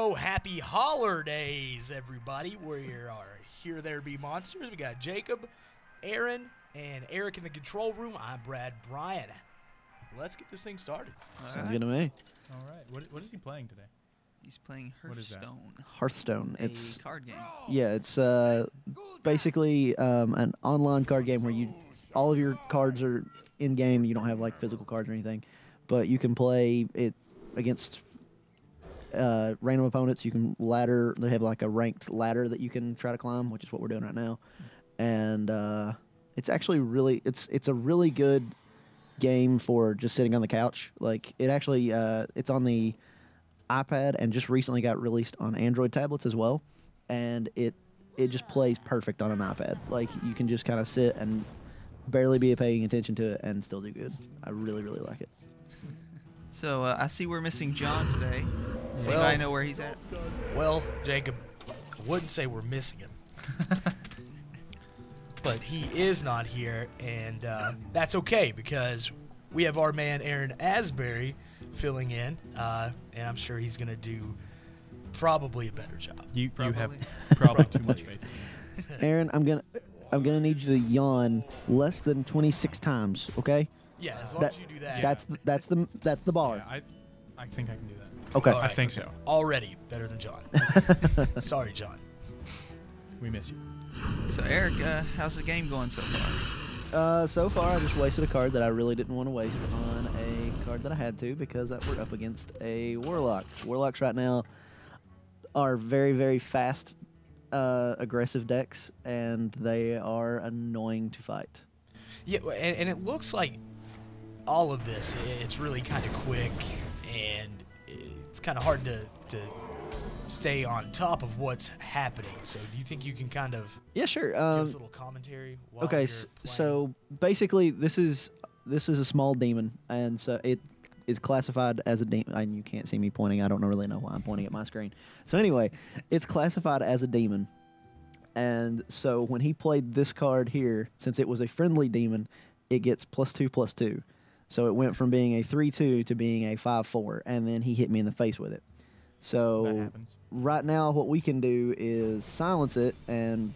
go. Happy holidays, everybody. We are Here There Be Monsters. We got Jacob, Aaron, and Eric in the control room. I'm Brad Bryan. Let's get this thing started. Sounds good to me. All right. What is he playing today? He's playing Hearthstone. Hearthstone. It's a card game. Yeah, it's basically an online card game where all of your cards are in game. You don't have like physical cards or anything, but you can play it against random opponents. You can ladder. They have like a ranked ladder that you can try to climb, which is what we're doing right now. And it's actually it's a really good game for just sitting on the couch. Like it actually it's on the iPad and just recently got released on Android tablets as well. And it just plays perfect on an iPad. Like you can just kind of sit and barely be paying attention to it and still do good. I really like it. So I see we're missing John today. Does anybody know where he's at? Well, Jacob, I wouldn't say we're missing him. But he is not here, and that's okay because we have our man Aaron Asbury filling in, and I'm sure he's going to do probably a better job. You have probably too much faith in him. Aaron, I'm gonna need you to yawn less than 26 times, okay? Yeah, as long as you do that. That's the bar. Yeah, I think I can do that. Okay. All right. I think so. Already better than John. Sorry, John. We miss you. So Eric, how's the game going so far? So far, I just wasted a card that I really didn't want to waste on a card that I had to because we're up against a Warlock. Warlocks right now are very fast, aggressive decks, and they are annoying to fight. Yeah, and it looks like all of this, it's really kind of quick, and it's kind of hard to stay on top of what's happening. So do you think you can kind of sure. give us a little commentary while Okay, you're playing? so basically this is a small demon, and so it is classified as a demon. And you can't see me pointing. I don't really know why I'm pointing at my screen. So anyway, it's classified as a demon. And so when he played this card here, since it was a friendly demon, it gets +2/+2. So it went from being a 3/2 to being a 5/4, and then he hit me in the face with it. So That happens. right now what we can do is silence it and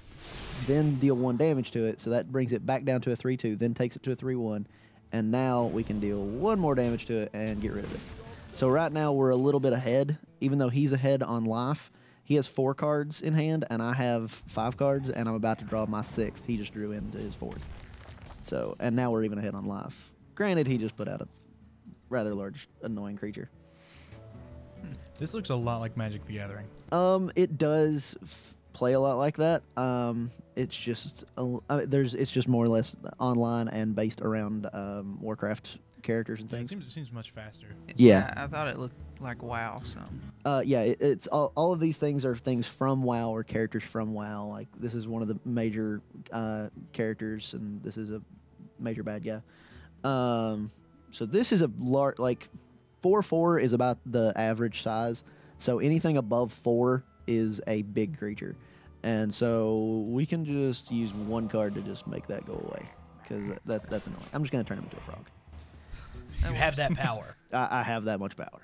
then deal 1 damage to it. So that brings it back down to a 3/2, then takes it to a 3/1, and now we can deal 1 more damage to it and get rid of it. So right now we're a little bit ahead, even though he's ahead on life. He has 4 cards in hand, and I have 5 cards, and I'm about to draw my 6th. He just drew into his 4th. So, and now we're even ahead on life. Granted, he just put out a rather large, annoying creature. This looks a lot like Magic the Gathering. It does play a lot like that. It's just it's just more or less online and based around Warcraft characters and Yeah, things. it seems much faster. Yeah. I thought it looked like WoW some. Yeah, it's all of these things are things from WoW or characters from WoW. Like this is one of the major characters, and this is a major bad guy. So this is a large, like 4/4 is about the average size. So anything above 4 is a big creature, and so we can just use 1 card to just make that go away because that's annoying. I'm just gonna turn him into a frog. You have that power. I have that much power.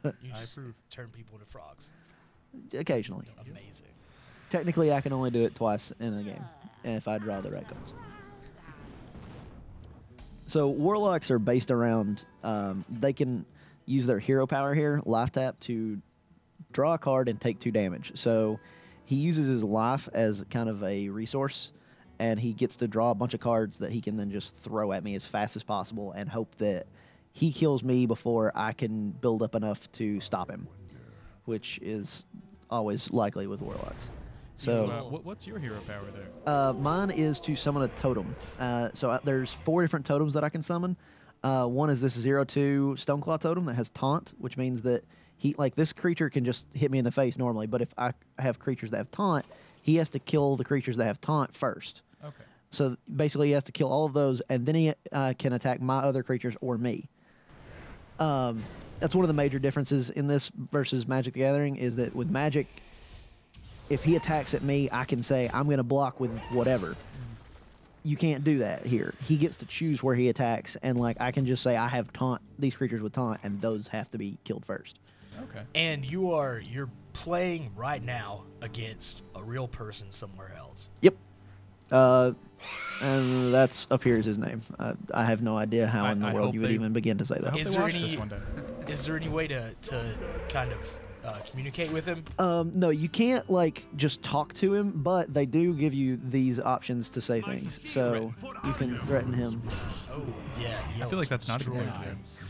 You I just approve. turn people into frogs. Occasionally. Amazing. Technically, I can only do it twice in a game, and if I draw the right cards. So Warlocks are based around, they can use their hero power here, life tap, to draw a card and take 2 damage. So he uses his life as kind of a resource, and he gets to draw a bunch of cards that he can then just throw at me as fast as possible and hope that he kills me before I can build up enough to stop him, which is always likely with Warlocks. So What's your hero power there? mine is to summon a totem. There's 4 different totems that I can summon. One is this 0/2 Stoneclaw totem that has taunt, which means that this creature can just hit me in the face normally, but if I have creatures that have taunt, he has to kill the creatures that have taunt first. Okay. So basically, he has to kill all of those, and then he can attack my other creatures or me. That's one of the major differences in this versus Magic the Gathering, is that with Magic, if he attacks at me, I can say, I'm going to block with whatever. You can't do that here. He gets to choose where he attacks, and I can just say, I have taunt these creatures with taunt, and those have to be killed first. Okay. And you're playing right now against a real person somewhere else. Yep. And that's up here is his name. I have no idea how in the I world hope you would they- even begin to say I that. hope Is they there watch any- this one day. Is there any way to kind of communicate with him? No, you can't like just talk to him, but they do give you these options to say things, so you can threaten him. Oh, yeah. I feel like that's not a good thing destroy.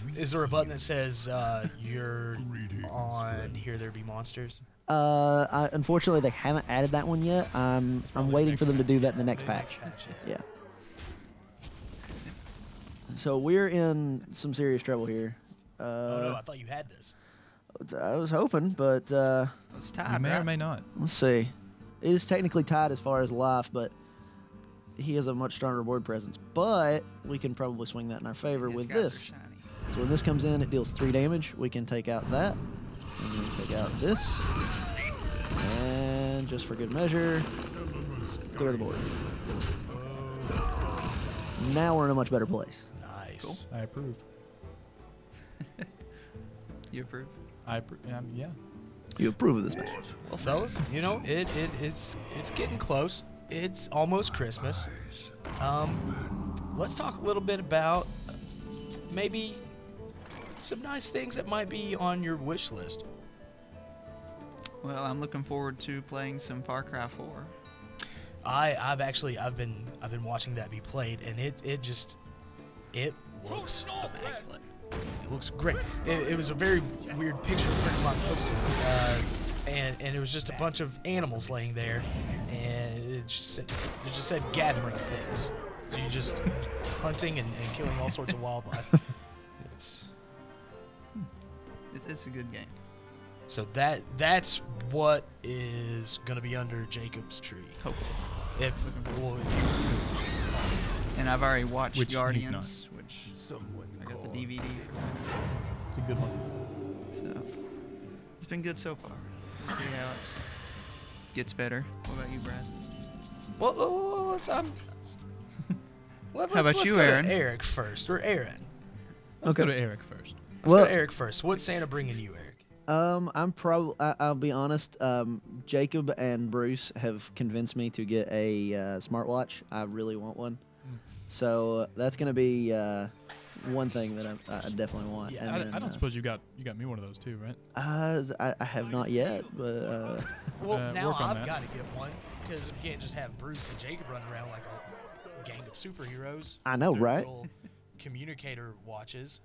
to do. Is there a button that says you're on Here There Be Monsters? Unfortunately, they haven't added that one yet. I'm waiting for them to do that in the next patch. Yeah. So we're in some serious trouble here. Oh no, I thought you had this. I was hoping, but It's tied, You may or right? may not. let's see. It is technically tied as far as life, but he has a much stronger board presence. But we can probably swing that in our favor These with guys are this. shiny. So when this comes in, it deals 3 damage. We can take out that, and then take out this, and just for good measure, clear the board. Now we're in a much better place. Nice. Cool. I approve. You approve? Yeah. You approve of this match? Well, fellas, you know it's getting close. It's almost Christmas. Let's talk a little bit about maybe some nice things that might be on your wish list. Well, I'm looking forward to playing some Far Cry 4. I've been watching that be played, and it looks immaculate. It looks great. It was a very weird picture a friend of mine posted, and it was just a bunch of animals laying there, and it just said gathering things. So you just hunting and killing all sorts of wildlife. It's It's a good game. so that's what is gonna be under Jacob's tree. Hopefully. If And I've already watched Which he's Guardians, not. which I got the DVD for It's a good one. that. So it's been good so far. See how it gets better. What about you, Brad? let's How about let's you, go Aaron? to Eric first, or Aaron. Let's Okay. go to Eric first. Let's go Well- to Eric first. What's Santa bringing you, Eric? I'm probably. I'll be honest. Jacob and Bruce have convinced me to get a smartwatch. I really want one, so that's gonna be one thing that I definitely want. Yeah, And I then, don't suppose you got me one of those too, right? I have not yet, but Well, now work on I've that. got to get one because we can't just have Bruce and Jacob running around like a gang of superheroes. I know, with their right? little communicator watches.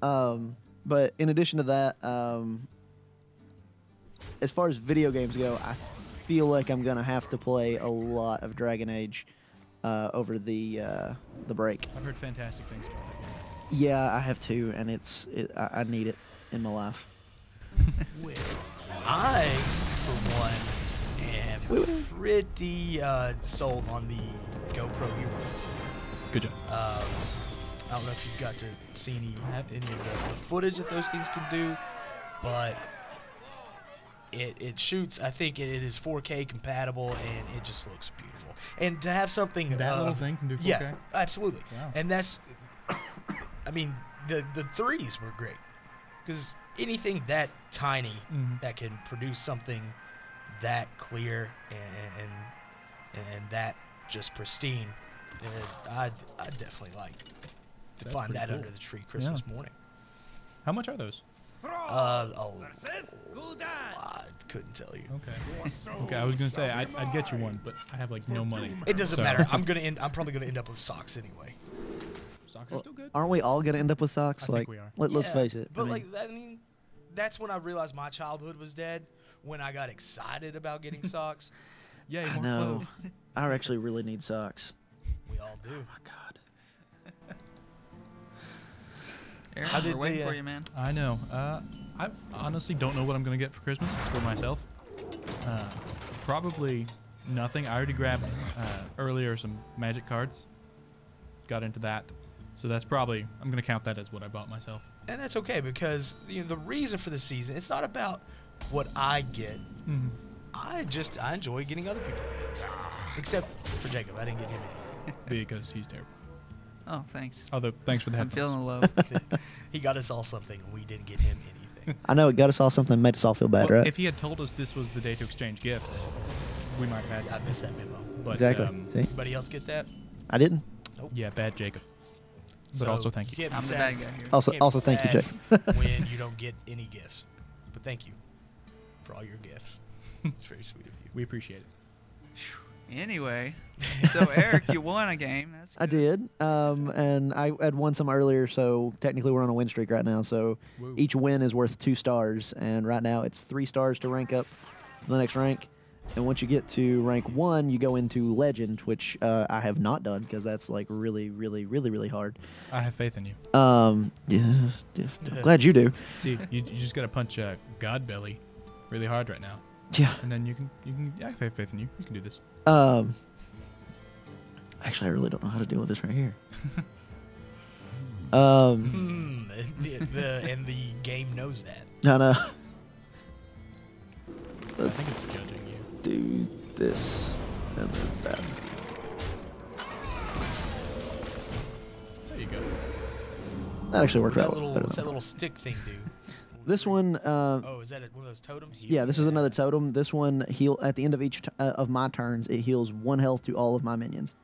but in addition to that, as far as video games go, I feel like I'm gonna have to play a lot of Dragon Age over the break. I've heard fantastic things about that game. Yeah, I have too, and I need it in my life. Well, I, for one, am pretty sold on the GoPro Hero. Good job. I don't know if you've got to see any of the footage that those things can do, but it shoots. I think it is 4K compatible, and it just looks beautiful. And to have something That little thing can do 4K? Yeah, absolutely. Wow. And that's, I mean, the threes were great because anything that tiny Mhm. that can produce something that clear and that just pristine, I'd definitely like to That's find pretty that cool. under the tree Christmas morning. How much are those? I couldn't tell you. Okay. Okay, I was gonna say I'd get you one, but I have like no money. It doesn't So- matter. I'm probably gonna end up with socks anyway. Socks are still good. Aren't we all gonna end up with socks? I think Like, we are. let's Yeah, face it. But I mean, that's when I realized my childhood was dead. When I got excited about getting socks. Yay, I more know. clothes. I actually really need socks. We all do. Oh my God. Aaron, How did we're waiting the, for you, man. I know. I honestly don't know what I'm gonna get for Christmas for myself. Probably nothing. I already grabbed earlier some Magic cards. Got into that, so that's probably I'm gonna count that as what I bought myself. And that's okay because the reason for the season, it's not about what I get. Mm-hmm. I enjoy getting other people things. Except for Jacob, I didn't get him anything. Because he's terrible. Oh, thanks. Although thanks for the I'm headphones. feeling low. He got us all something, and we didn't get him anything. I know it got us all something, made us all feel bad, Well, right? if he had told us this was the day to exchange gifts, we might have had I missed that memo. But, Exactly. See? Anybody else get that? I didn't. Yeah, bad Jacob. But So also thank you. can't be I'm the sad- bad guy here. Also, can't be also thank you, sad Jake. when you don't get any gifts. But thank you for all your gifts. It's very sweet of you. We appreciate it. Anyway, so Eric, you won a game. That's I good. did, and I had won some earlier, so technically we're on a win streak right now. So Woo. each win is worth 2 stars, and right now it's 3 stars to rank up to the next rank. And once you get to rank 1, you go into Legend, which I have not done because that's like really, really, really, really hard. I have faith in you. Yeah, I'm glad you do. See, you just gotta punch Godbelly really hard right now, Yeah. and then you can. I have faith in you. You can do this. Actually, I really don't know how to deal with this right here. And the game knows that. I know. I Let's think it's judging you. do this and then that. There you go. That actually worked That out little, better what's that than little stick thing do? this one. Oh, is that one of those totems? Yeah, this is another totem. This one heal at the end of each of my turns. It heals 1 health to all of my minions.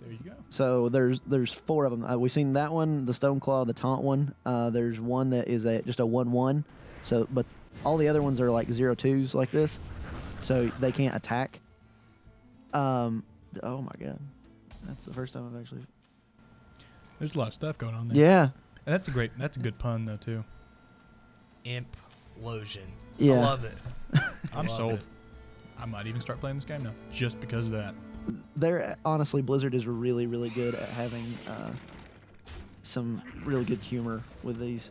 There you go. So there's 4 of them. We've seen that one, the Stone Claw, the Taunt one. There's one that is just a 1/1. So, but all the other ones are like 0/2s like this, so they can't attack. Oh my god, that's the first time I've actually. There's a lot of stuff going on there. Yeah. And that's a good pun though too. Implosion. Yeah. I love it. I'm love sold. it. I might even start playing this game now just because of that. They're honestly, Blizzard is really, really good at having some really good humor with these.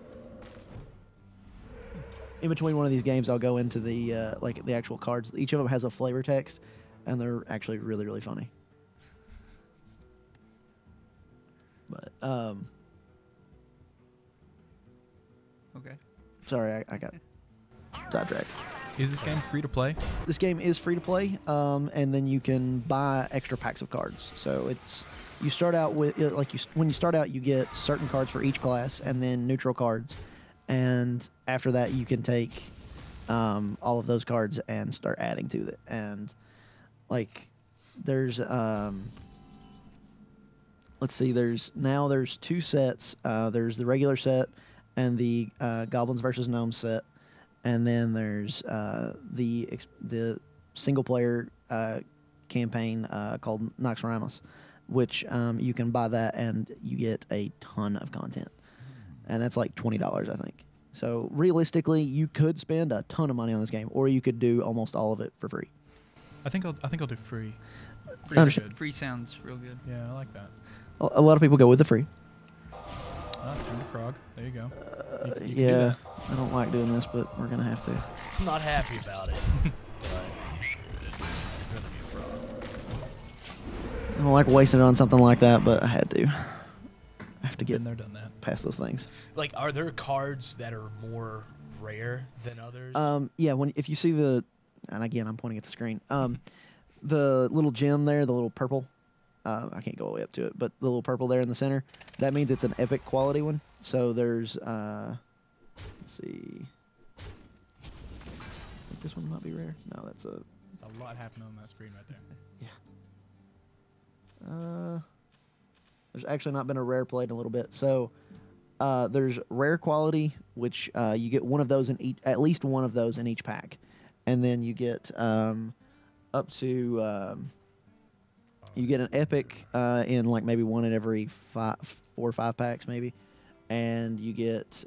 In between one of these games, I'll go into the like the actual cards. Each of them has a flavor text, and they're actually really, really funny. But Okay. sorry, I got sidetracked. Is this game free to play? This game is free to play, and then you can buy extra packs of cards. So it's you start out with when you start out, you get certain cards for each class, and then neutral cards, and after that you can take all of those cards and start adding to it. And like there's let's see, there's 2 sets. There's the regular set and the Goblins versus Gnomes set. And then there's the single player campaign called Noxramas, which you can buy that and you get a ton of content, and that's like $20, I think. So realistically, you could spend a ton of money on this game, or you could do almost all of it for free. I think I'll do free. Free, Understand. free sounds real good. Yeah, I like that. A lot of people go with the free. Turn the frog. There you go. You can do Yeah, that. I don't like doing this, but we're gonna have to. I'm not happy about it. But it's gonna be a frog. I don't like wasting it on something like that, but I had to. I have to get Been there, done that. past those things. Like, are there cards that are more rare than others? Yeah, if you see and again I'm pointing at the screen, the little gem there, the little purple, I can't go all the way up to it, but the little purple there in the center, that means it's an epic quality one. So there's, let's see, I think this one might be rare. No, that's a, There's a lot happening on that screen right there. there's actually not been a rare played in a little bit. So there's rare quality, which you get one of those in each, at least one of those in each pack, and then you get up to you get an epic in like maybe one in every 4 or 5 packs maybe, and you get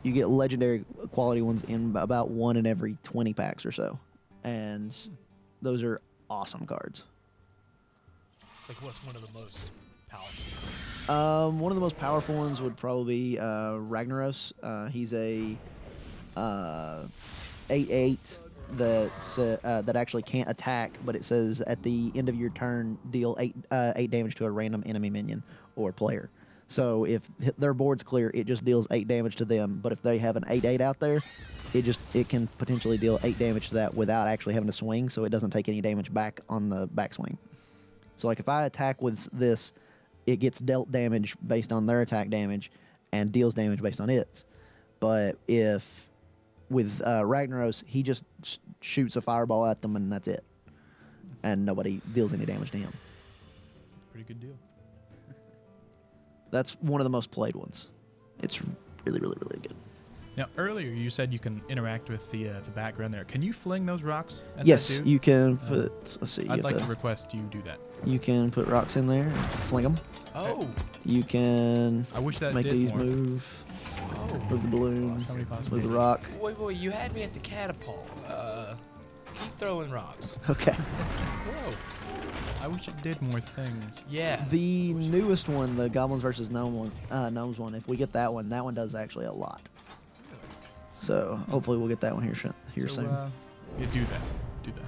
you get legendary quality ones in about 1 in every 20 packs or so, and those are awesome cards. Like, what's one of the most powerful? One of the most powerful ones would probably be Ragnaros. He's a 8/8 that actually can't attack, but it says at the end of your turn deal 8 damage to a random enemy minion or player. So if their board's clear, it just deals 8 damage to them. But if they have an 8/8 out there, it can potentially deal 8 damage to that without actually having to swing, so it doesn't take any damage back on the backswing. So like if I attack with this, it gets dealt damage based on their attack damage and deals damage based on its. But if with Ragnaros, he just shoots a fireball at them and that's it, and nobody deals any damage to him. Pretty good deal. That's one of the most played ones. It's really, really, really good. Now, earlier you said you can interact with the background there. Can you fling those rocks at Yes, that dude? you can put. Let's see. I'd like to request you do that. You can put rocks in there, fling them. Oh. You can I wish that make did these more. move, Oh. move the balloon, How many move the possibilities? rock. Wait, you had me at the catapult. Keep throwing rocks. Okay. Whoa. I wish it did more things. Yeah. The newest one, the Goblins versus Gnomes one. If we get that one does actually a lot. So hopefully we'll get that one here soon. Yeah, do that. Do that.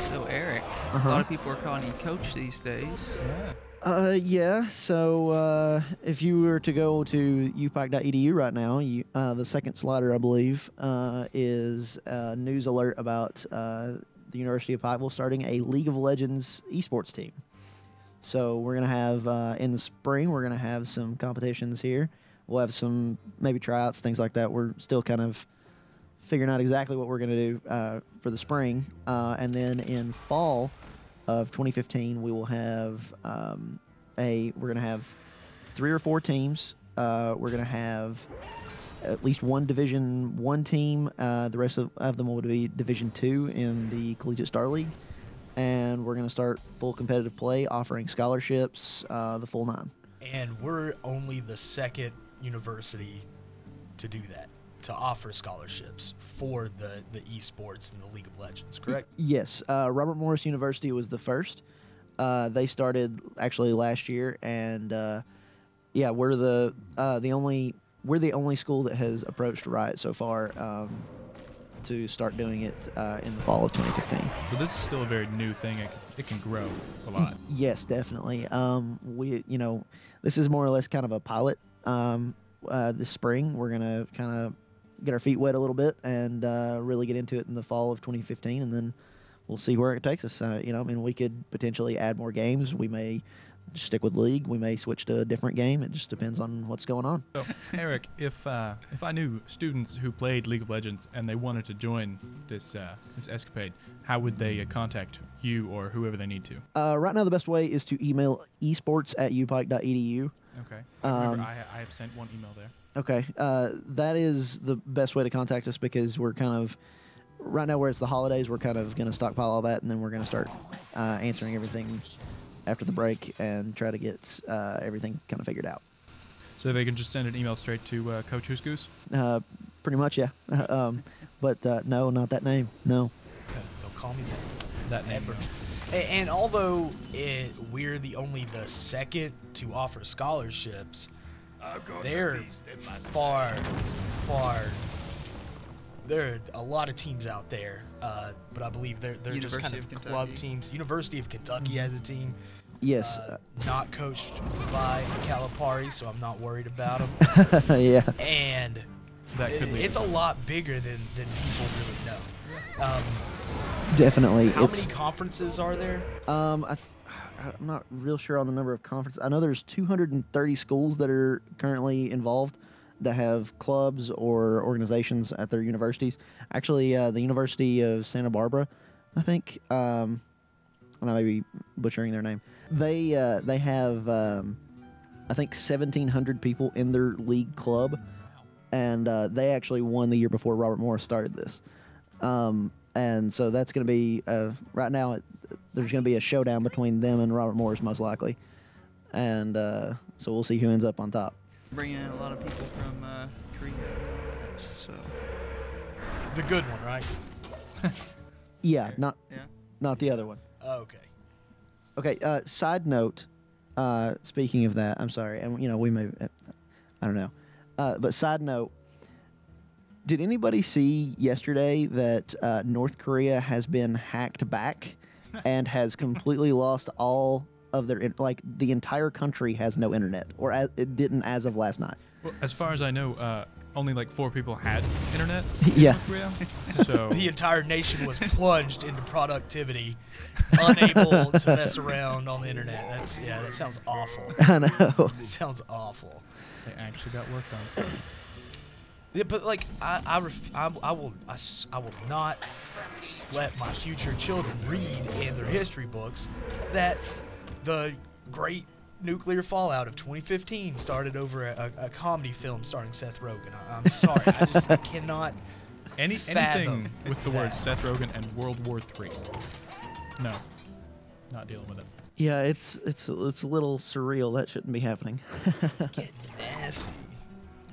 So Eric, a lot of people are calling you coach these days. Yeah. Yeah. So if you were to go to upike.edu right now, the second slider, I believe, is a news alert about the University of Pikeville starting a League of Legends esports team. So we're gonna have in the spring, we're gonna have some competitions here. We'll have some maybe tryouts, things like that. We're still kind of figuring out exactly what we're gonna do for the spring, and then in fall of 2015, we will have we're gonna have 3 or 4 teams. We're gonna have at least one Division 1 team. The rest of them will be Division 2 in the Collegiate Star League, and we're gonna start full competitive play, offering scholarships, the full 9. And we're only the second university to do that, to offer scholarships for the esports and the League of Legends, correct? Yes, Robert Morris University was the first. They started actually last year, and yeah, we're the only school that has approached Riot so far to start doing it in the fall of 2015. So this is still a very new thing. It can grow a lot. Yes, definitely. This is more or less kind of a pilot. This spring, we're gonna kind of get our feet wet a little bit and really get into it in the fall of 2015, and then we'll see where it takes us. We could potentially add more games. We may just stick with League. We may switch to a different game. It just depends on what's going on. So, Eric, if I knew students who played League of Legends and they wanted to join this escapade, how would they contact you or whoever they need to? Right now, the best way is to email esports@upike.edu. Okay. Remember, I have sent one email there. Okay, that is the best way to contact us because we're kind of right now where it's the holidays. We're kind of going to stockpile all that, and then we're going to start answering everything after the break and try to get everything kind of figured out. So they can just send an email straight to Coach Huskus? Pretty much, yeah. But no, not that name. No. Don't call me That name. ever. And although we're only the second to offer scholarships, they're far. There are a lot of teams out there, but I believe they're just kind University of of club Kentucky. teams. University of Kentucky has a team. Yes. Not coached by Calipari, so I'm not worried about them. Yeah. And That could lead it's to a lot bigger than people really know. Definitely. How it's, many conferences are there? I'm not real sure on the number of conferences. I know there's 230 schools that are currently involved that have clubs or organizations at their universities. Actually, the University of Santa Barbara, I think, and I may be butchering their name. They have, I think, 1,700 people in their league club, and they actually won the year before Robert Morris started this. And so that's going to be, right now, there's going to be a showdown between them and Robert Morris, most likely. And so we'll see who ends up on top. Bringing in a lot of people from Korea. So The good one, right? Yeah, not yeah. the other one. Okay. Okay, side note, speaking of that, I'm sorry, and we may, I don't know, but side note, did anybody see yesterday that North Korea has been hacked back and has completely lost all of their, the entire country has no internet, or it didn't as of last night? Well, as far as I know, only like 4 people had internet Yeah. in North Korea. So The entire nation was plunged into productivity, unable to mess around on the internet. That sounds awful. I know. It sounds awful. they actually got work done. Yeah, but like I will not let my future children read in their history books that the great nuclear fallout of 2015 started over a comedy film starring Seth Rogen. I'm sorry, I just cannot Anything fathom with the that. word Seth Rogen and World War III. No, not dealing with it. Yeah, it's a little surreal. That shouldn't be happening. It's getting nasty.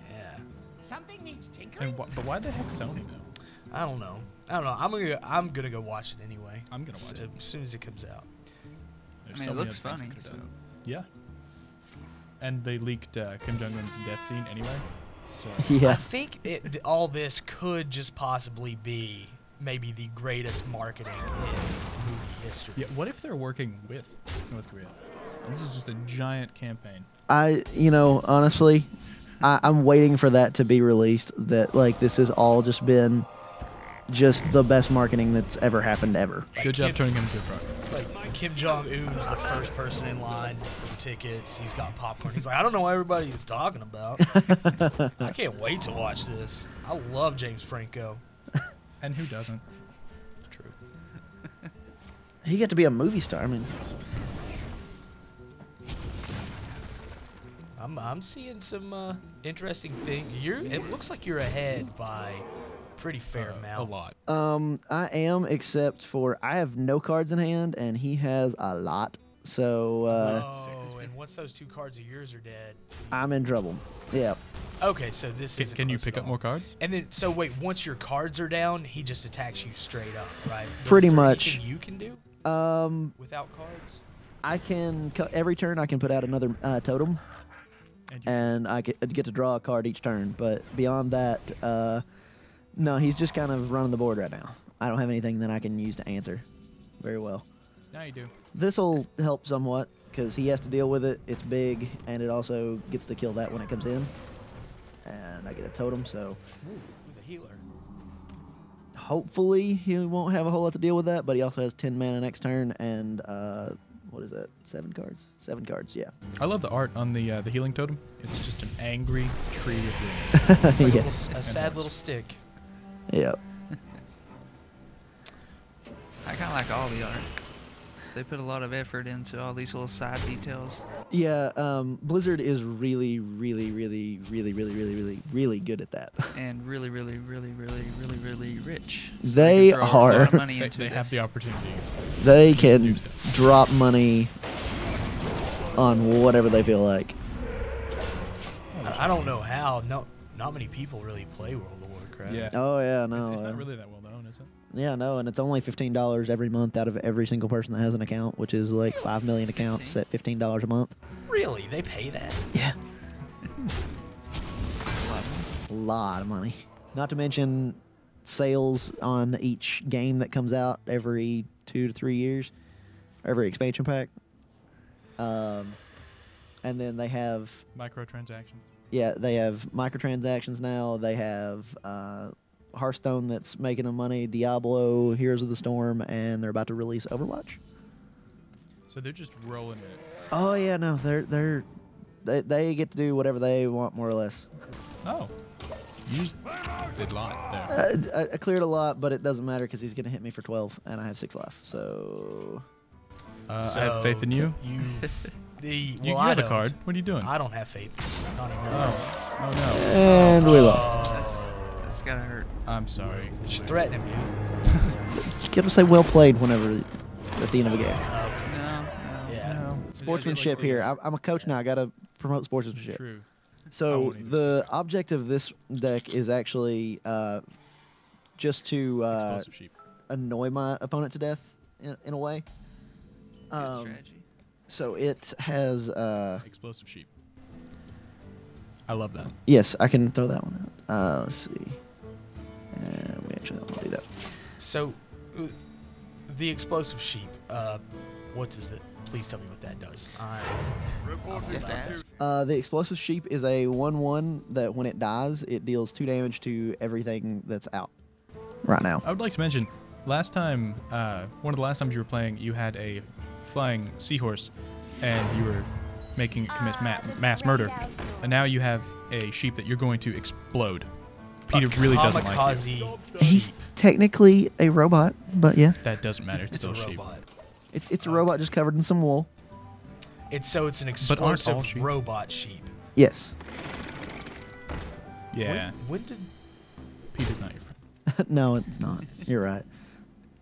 Yeah, Something needs tinkering. And but why the heck Sony though? I don't know. I'm gonna go watch it anyway. I'm gonna watch it. As soon as it comes out. There's I mean, so it many looks other things funny. they could've So. done. Yeah. And they leaked Kim Jong Un's death scene anyway. So I Yeah. think all this could just possibly be maybe the greatest marketing in movie history. yeah, what if they're working with North Korea? And this is just a giant campaign. Honestly, I'm waiting for that to be released. That like this has all just been just the best marketing that's ever happened ever. Good job Kim- turning him into a product. Like Kim Jong Un's the first person in line for the tickets. He's got popcorn. He's like, I don't know what everybody's talking about. I can't wait to watch this. I love James Franco. And who doesn't? True. He got to be a movie star. I mean, I'm seeing some interesting things. It looks like you're ahead by a pretty fair amount. A lot. I am, except for I have no cards in hand, and he has a lot. So Oh, and once those 2 cards of yours are dead. I'm in trouble. Yeah. Okay, so this is. Can you pick up more cards? And then, so wait, once your cards are down, he just attacks you straight up, right? But Pretty is there much. anything you can do without cards? I can every turn I can put out another totem, And you, and I get to draw a card each turn. But beyond that, no, he's just kind of running the board right now. I don't have anything that I can use to answer very well. now you do. This will help somewhat because he has to deal with it. It's big, and it also gets to kill that when it comes in. And I get a totem, so Ooh, with a healer. hopefully he won't have a whole lot to deal with that. But he also has 10 mana next turn, and what is that? 7 cards? 7 cards, yeah. I love the art on the healing totem. It's just an angry tree with wings. It's like Yeah. a sad little stick. Yeah. I kind of like all the art. They put a lot of effort into all these little side details. Yeah, Blizzard is really, really, really, really, really, really, really, really good at that. And really, really, really, really, really, really rich. They can throw a lot of are. money They, into they have this. the opportunity. They do can stuff. drop money on whatever they feel like. I don't know how. No, not many people really play World of Warcraft. Yeah. Oh yeah, It's, no. it's not really that well known, is it? Yeah, no, and it's only $15 every month out of every single person that has an account, which is like 5 million accounts at $15 a month. Really? They pay that? Yeah, A lot of a lot of money. Not to mention sales on each game that comes out every 2 to 3 years, every expansion pack. And then they have, Microtransactions. yeah, they have microtransactions now. They have Hearthstone that's making them money, Diablo, Heroes of the Storm, and they're about to release Overwatch. So they're just rolling it. Oh yeah, no, they get to do whatever they want, more or less. Oh. You just did a lot there. I cleared a lot, but it doesn't matter because he's gonna hit me for 12, and I have 6 left. So I have faith in you. You You have a card. What are you doing? I don't have faith. Not even Oh and we lost. That's gotta hurt. no. I'm sorry. Just threaten him, dude. You gotta say well played whenever at the end of a game. Okay. No, no. Yeah. No. Sportsmanship here. I'm a coach now. I gotta promote sportsmanship. True. I So won't either. the object of this deck is actually just to Explosive sheep. annoy my opponent to death in a way. Good strategy. So it has Explosive sheep. I love that. yes, I can throw that one out. Let's see. We actually don't want to do that. So, the explosive sheep. What does that? Please tell me what that does. You have to ask. The explosive sheep is a 1/1 that when it dies, it deals 2 damage to everything that's out right now. I would like to mention, last time, one of the last times you were playing, you had a flying seahorse, and you were making it commit mass murder, and now you have a sheep that you're going to explode. Peter really doesn't like you. He's technically a robot, but yeah, That doesn't matter. It's It's a still a sheep. robot. it's a robot just covered in some wool. It's an But aren't all explosive sheep? robot sheep. Yes. Yeah. When did Peter's not your friend. No, it's not. You're right.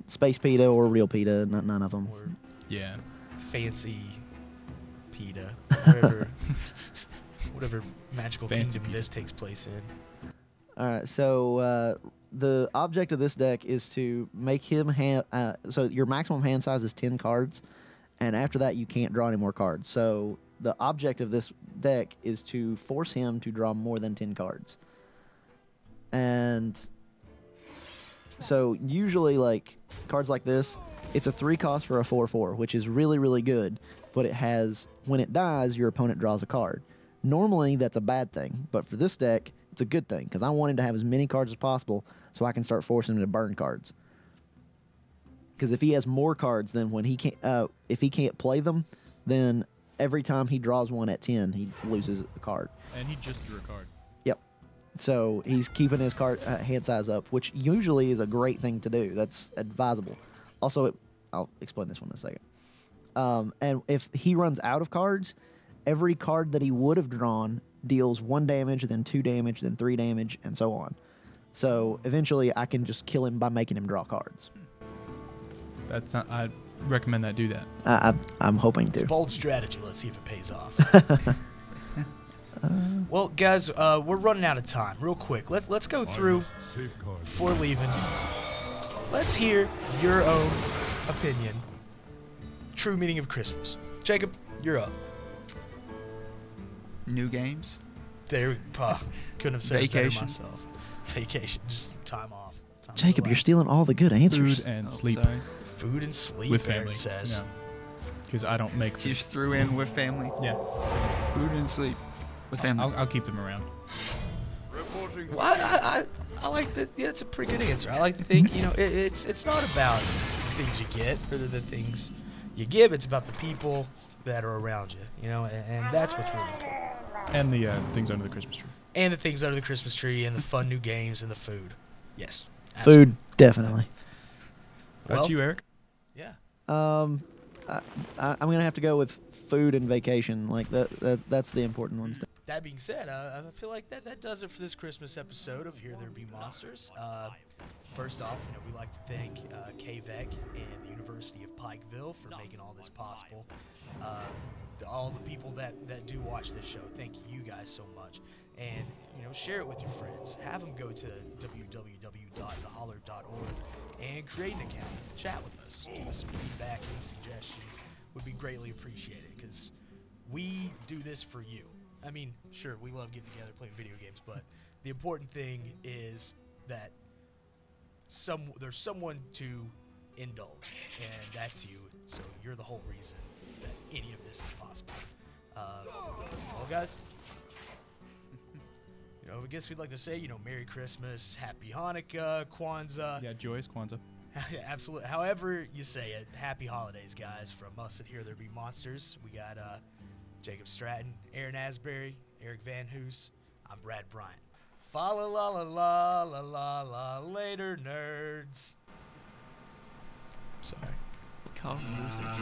Space PETA or real PETA, none of them. or Yeah. fancy PETA, whatever magical Fancy kingdom PETA. this takes place in. All right, so the object of this deck is to make him so your maximum hand size is 10 cards, and after that you can't draw any more cards. So the object of this deck is to force him to draw more than 10 cards. And so usually, like, cards like this, it's a 3 cost for a 4/4, which is really, really good, but it has, when it dies, your opponent draws a card. Normally that's a bad thing, but for this deck it's a good thing because I want him to have as many cards as possible so I can start forcing him to burn cards. Because if he has more cards, then when he can't, if he can't play them, then every time he draws one at 10, he loses a card. And he just drew a card. Yep. So he's keeping his card hand size up, which usually is a great thing to do. That's advisable. Also, I'll explain this one in a second. And if he runs out of cards, every card that he would have drawn deals 1 damage, then 2 damage, then 3 damage, and so on. So eventually I can just kill him by making him draw cards. That's not. I recommend that do that. I'm hoping It's a to. bold strategy. Let's see if it pays off. Well, guys, we're running out of time. Real quick, let's go through before leaving. Let's hear your own opinion. True meaning of Christmas. Jacob, you're up. New games. There, couldn't have said it better Vacation. myself. Vacation, just time off. Time to Jacob, you're relax. stealing all the good answers. Food and Oh, sleep sorry. Food and sleep. with Aaron family. says. Because I don't make You food. just threw in with family. Yeah. Food and sleep. With family. I'll keep them around. Well, I like that. Yeah, it's a pretty good answer. I like to think, it's not about the things you get or the things you give. It's about the people that are around you, and that's what's really important. And the things under the Christmas tree. And the things under the Christmas tree and the fun new games and the food. Yes. Food, definitely. That's Well, you, Eric? Yeah. I'm gonna have to go with food and vacation. Like that's the important ones. That being said, I feel like that does it for this Christmas episode of Here There Be Monsters. First off, we like to thank KVEC and the University of Pikeville for making all this possible. All the people that do watch this show, thank you guys so much. And, share it with your friends. Have them go to www.theholler.org and create an account. Chat with us. Give us some feedback, any suggestions. Would be greatly appreciated because we do this for you. I mean, sure, we love getting together playing video games, but the important thing is that there's someone to indulge, and that's you. So you're the whole reason that any of this is possible. Well, guys, I guess we'd like to say, Merry Christmas, Happy Hanukkah, Kwanzaa. Yeah, joyous Kwanzaa. Absolutely. However you say it, Happy Holidays, guys. From us at Here There Be Monsters, we got Jacob Stratton, Aaron Asbury, Eric Van Hoos. I'm Brad Bryant. Fa la la la la la la la. Later, nerds. Sorry. Call them losers.